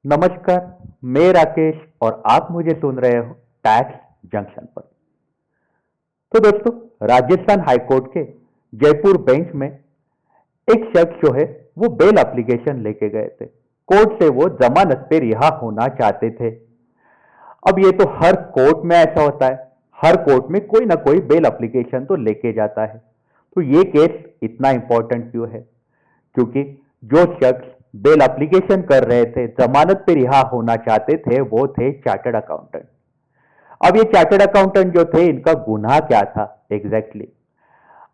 नमस्कार। मैं राकेश और आप मुझे सुन रहे हो टैक्स जंक्शन पर। तो दोस्तों, राजस्थान हाई कोर्ट के जयपुर बेंच में एक शख्स जो है वो बेल एप्लीकेशन लेके गए थे। कोर्ट से वो जमानत पे रिहा होना चाहते थे। अब ये तो हर कोर्ट में ऐसा होता है, हर कोर्ट में कोई ना कोई बेल एप्लीकेशन तो लेके जाता है। तो ये केस इतना इंपॉर्टेंट क्यों है? क्योंकि जो शख्स बेल एप्लीकेशन कर रहे थे, जमानत पे रिहा होना चाहते थे, वो थे चार्टर्ड अकाउंटेंट। अब ये चार्टर्ड अकाउंटेंट जो थे, इनका गुनाह क्या था एग्जैक्टली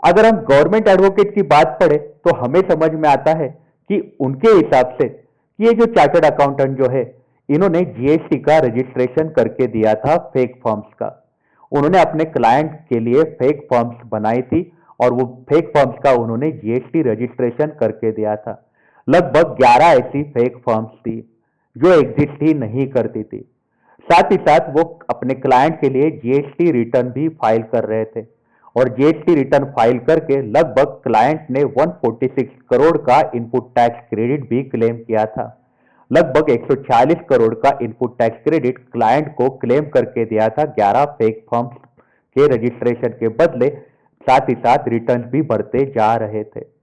अगर हम गवर्नमेंट एडवोकेट की बात पढ़े तो हमें समझ में आता है कि उनके हिसाब से कि ये जो चार्टर्ड अकाउंटेंट जो है, इन्होंने जीएसटी का रजिस्ट्रेशन करके दिया था फेक फॉर्म्स का। उन्होंने अपने क्लाइंट के लिए फेक फॉर्म्स बनाई थी और वो फेक फॉर्म्स का उन्होंने जीएसटी रजिस्ट्रेशन करके दिया था। लगभग 11 ऐसी फेक फॉर्म्स थी जो एग्जिस्ट ही नहीं करती थी। साथ ही साथ वो अपने क्लाइंट के लिए जीएसटी रिटर्न भी फाइल कर रहे थे और जीएसटी रिटर्न फाइल करके लगभग क्लाइंट ने 146 करोड़ का इनपुट टैक्स क्रेडिट भी क्लेम किया था। लगभग 140 करोड़ का इनपुट टैक्स क्रेडिट क्लाइंट को क्लेम करके दिया था 11 फेक फर्म्स के रजिस्ट्रेशन के बदले। साथ ही साथ रिटर्न भी भरते जा रहे थे।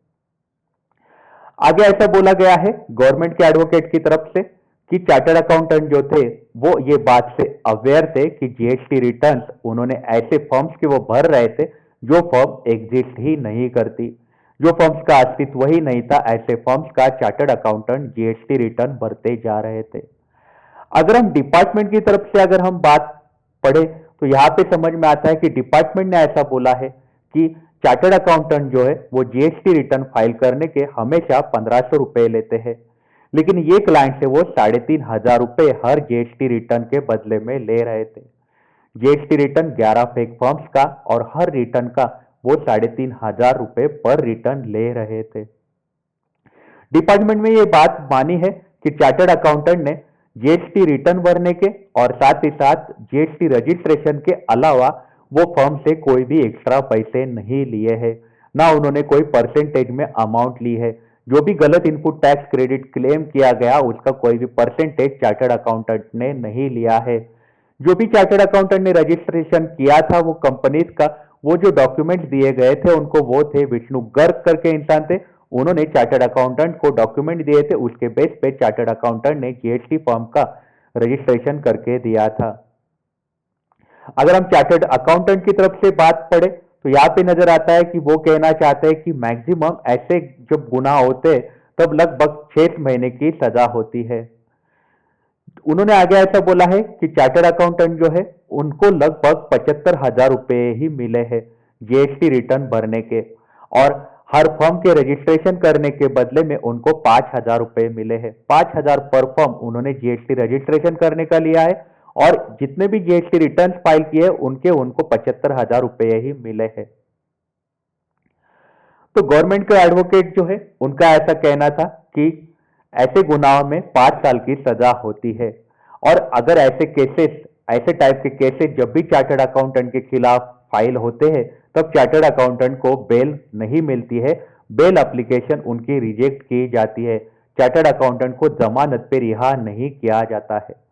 आगे ऐसा बोला गया है गवर्नमेंट के एडवोकेट की तरफ से कि चार्टर्ड अकाउंटेंट जो थे वो ये बात से अवेयर थे कि जीएसटी रिटर्न्स उन्होंने ऐसे फर्म्स के वो भर रहे थे जो फर्म एग्जिस्ट ही नहीं करती, जो फर्म्स का अस्तित्व ही नहीं था, ऐसे फर्म्स का चार्टर्ड अकाउंटेंट जीएसटी रिटर्न भरते जा रहे थे। अगर हम डिपार्टमेंट की तरफ से अगर हम बात पढ़े तो यहाँ पे समझ में आता है कि डिपार्टमेंट ने ऐसा बोला है कि चार्टर्ड अकाउंटेंट जो है वो जीएसटी रिटर्न फाइल करने के हमेशा 1500 रुपए लेते हैं, लेकिन ये क्लाइंट से वो 3500 रुपए हर जीएसटी रिटर्न के बदले में ले रहे थे। जीएसटी रिटर्न 11 फेक फॉर्म्स का और हर रिटर्न का वो 3500 रुपए पर रिटर्न ले रहे थे। डिपार्टमेंट में ये बात मानी है कि चार्टर्ड अकाउंटेंट ने जीएसटी रिटर्न भरने के और साथ ही साथ जीएसटी रजिस्ट्रेशन के अलावा वो फर्म से कोई भी एक्स्ट्रा पैसे नहीं लिए हैं, ना उन्होंने कोई परसेंटेज में अमाउंट ली है। जो भी गलत इनपुट टैक्स क्रेडिट क्लेम किया गया उसका कोई भी परसेंटेज चार्टर्ड अकाउंटेंट ने नहीं लिया है। जो भी चार्टर्ड अकाउंटेंट ने रजिस्ट्रेशन किया था वो कंपनीज का, वो जो डॉक्यूमेंट्स दिए गए थे उनको वो थे विष्णु गर्ग करके इंसान थे, उन्होंने चार्टर्ड अकाउंटेंट को डॉक्यूमेंट दिए थे, उसके बेस पे चार्टर्ड अकाउंटेंट ने जीएसटी फॉर्म का रजिस्ट्रेशन करके दिया था। अगर हम चार्टर्ड अकाउंटेंट की तरफ से बात पढ़े तो यहाँ पे नजर आता है कि वो कहना चाहते हैं कि मैक्सिमम ऐसे जब गुनाह होते हैं तब लगभग 6 महीने की सजा होती है। उन्होंने आगे ऐसा बोला है कि चार्टर्ड अकाउंटेंट जो है उनको लगभग 75,000 रुपए ही मिले हैं जीएसटी रिटर्न भरने के, और हर फर्म के रजिस्ट्रेशन करने के बदले में उनको 5,000 रुपए मिले हैं। 5,000 पर फर्म उन्होंने जीएसटी रजिस्ट्रेशन करने का लिया है और जितने भी जीएसटी रिटर्न फाइल किए उनके उनको 75,000 रुपए ही मिले हैं। तो गवर्नमेंट का एडवोकेट जो है उनका ऐसा कहना था कि ऐसे गुनाहों में 5 साल की सजा होती है, और अगर ऐसे केसेस, ऐसे टाइप के केसेस जब भी चार्टर्ड अकाउंटेंट के खिलाफ फाइल होते हैं तब चार्टर्ड अकाउंटेंट को बेल नहीं मिलती है, बेल एप्लीकेशन उनकी रिजेक्ट की जाती है, चार्टर्ड अकाउंटेंट को जमानत पे रिहा नहीं किया जाता है।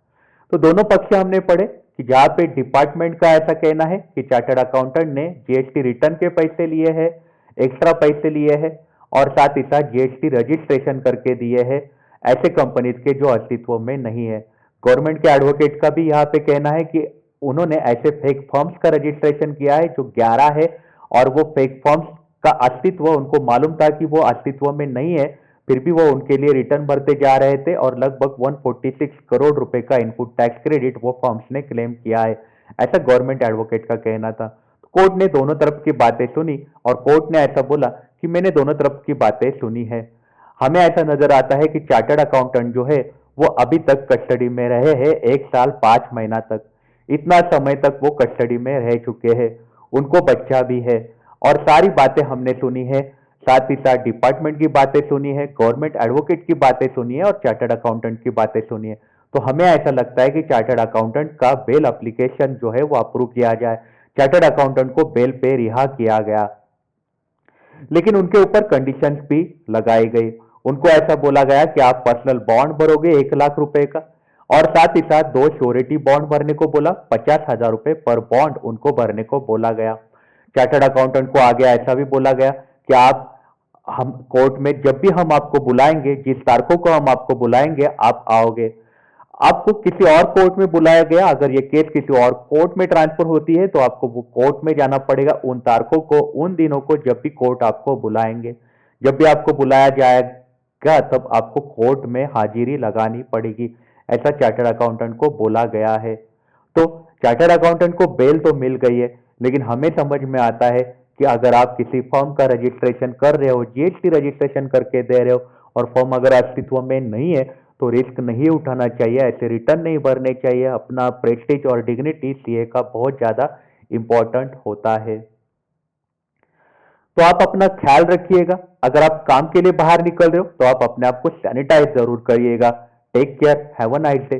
तो दोनों पक्ष हमने पढ़े कि जहां पे डिपार्टमेंट का ऐसा कहना है कि चार्टर्ड अकाउंटेंट ने जीएसटी रिटर्न के पैसे लिए हैं, एक्स्ट्रा पैसे लिए हैं और साथ ही साथ जीएसटी रजिस्ट्रेशन करके दिए हैं ऐसे कंपनीज के जो अस्तित्व में नहीं है। गवर्नमेंट के एडवोकेट का भी यहाँ पे कहना है कि उन्होंने ऐसे फेक फर्म्स का रजिस्ट्रेशन किया है जो 11 है, और वो फेक फर्म्स का अस्तित्व उनको मालूम था कि वो अस्तित्व में नहीं है, फिर भी वो उनके लिए रिटर्न भरते जा रहे थे और लगभग 146 करोड़ रुपए का इनपुट टैक्स क्रेडिट वो फर्म्स ने क्लेम किया है, ऐसा गवर्नमेंट एडवोकेट का कहना था। कोर्ट ने दोनों तरफ की बातें सुनी और कोर्ट ने ऐसा बोला कि मैंने दोनों तरफ की बातें सुनी है। हमें ऐसा नजर आता है कि चार्टर्ड अकाउंटेंट जो है वो अभी तक कस्टडी में रहे हैं 1 साल 5 महीना तक। इतना समय तक वो कस्टडी में रह चुके हैं, उनको बच्चा भी है, और सारी बातें हमने सुनी है। साथ ही साथ डिपार्टमेंट की बातें सुनी है, गवर्नमेंट एडवोकेट की बातें सुनी है और चार्टर्ड अकाउंटेंट की बातें सुनी है। तो हमें ऐसा लगता है कि चार्टर्ड अकाउंटेंट का बेल एप्लीकेशन जो है वो अप्रूव किया जाए, चार्टर्ड अकाउंटेंट को बेल पे रिहा किया गया। लेकिन उनके ऊपर कंडीशंस भी लगाई गई। उनको ऐसा बोला गया कि आप पर्सनल बॉन्ड भरोगे 1 लाख रुपए का, और साथ ही साथ 2 श्योरिटी बॉन्ड भरने को बोला, 50,000 रुपए पर बॉन्ड उनको भरने को बोला गया। चार्टर्ड अकाउंटेंट को आगे ऐसा भी बोला गया कि आप हम कोर्ट में जब भी हम आपको बुलाएंगे, जिस तारीखों को हम आपको बुलाएंगे आप आओगे। आपको किसी और कोर्ट में बुलाया गया, अगर ये केस किसी और कोर्ट में ट्रांसफर होती है तो आपको वो कोर्ट में जाना पड़ेगा उन तारीखों को, उन दिनों को जब भी कोर्ट आपको बुलाएंगे। जब भी आपको बुलाया जाएगा तब आपको कोर्ट में हाजिरी लगानी पड़ेगी, ऐसा चार्टर्ड अकाउंटेंट को बोला गया है। तो चार्टर्ड अकाउंटेंट को बेल तो मिल गई है, लेकिन हमें समझ में आता है कि अगर आप किसी फर्म का रजिस्ट्रेशन कर रहे हो, जीएसटी रजिस्ट्रेशन करके दे रहे हो, और फर्म अगर अस्तित्व में नहीं है तो रिस्क नहीं उठाना चाहिए, ऐसे रिटर्न नहीं भरने चाहिए। अपना प्रेस्टीज और डिग्निटी सीए का बहुत ज्यादा इंपॉर्टेंट होता है। तो आप अपना ख्याल रखिएगा। अगर आप काम के लिए बाहर निकल रहे हो तो आप अपने आप को सैनिटाइज जरूर करिएगा। Take care, have a nice day.